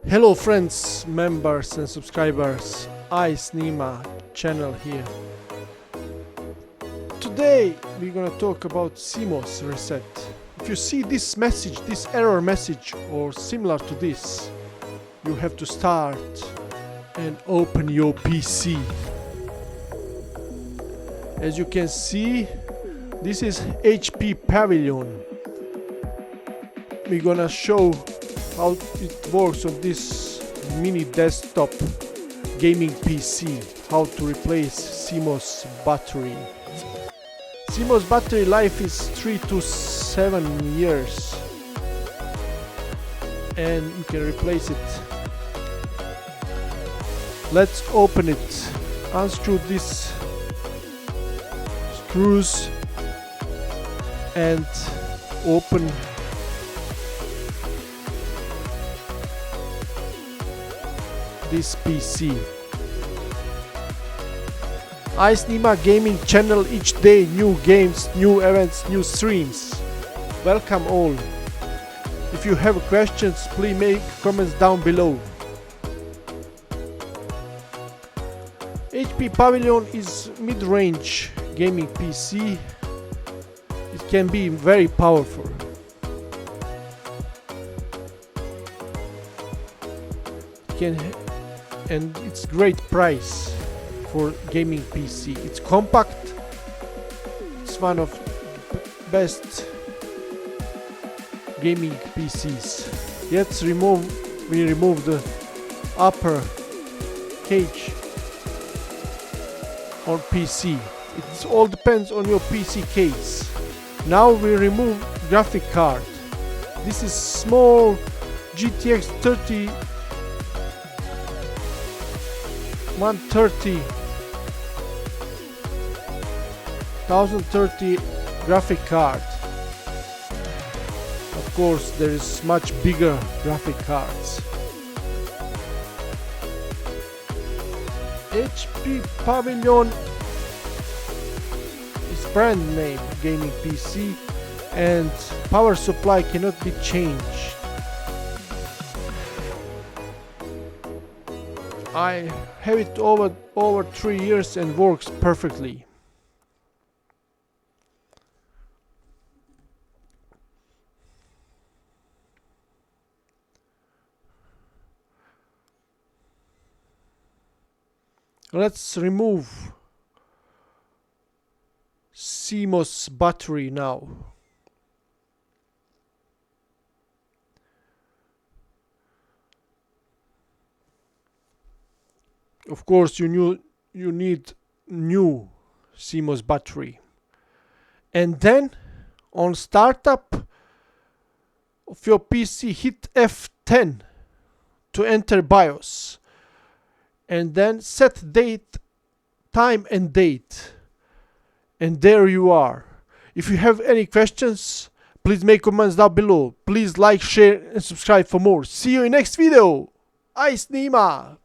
Hello friends, members and subscribers, Nima channel here. Today we're gonna talk about CMOS reset. If you see this message, this error message or similar to this, you have to start and open your PC. As you can see, this is HP Pavilion. We're gonna show how it works on this mini desktop gaming PC, how to replace CMOS battery. CMOS battery life is 3 to 7 years and you can replace it. Let's open it. Unscrew these screws and open this PC. Nima gaming channel, each day new games, new events, new streams. Welcome all. If you have questions, please make comments down below. HP Pavilion is mid-range gaming PC. It can be very powerful. And it's great price for gaming PC. It's compact. It's one of best gaming PCs. We remove the upper cage on PC. It all depends on your PC case. Now we remove graphic card. This is small GTX 1030 graphic card. Of course there is much bigger graphic cards. HP Pavilion is brand name gaming PC and power supply cannot be changed. I have it over 3 years and works perfectly. Let's remove CMOS battery now. Of course you need new CMOS battery. And then on startup of your PC, hit F10 to enter BIOS. And then set date, time and date. And there you are. If you have any questions, please make comments down below. Please like, share and subscribe for more. See you in next video. Nima.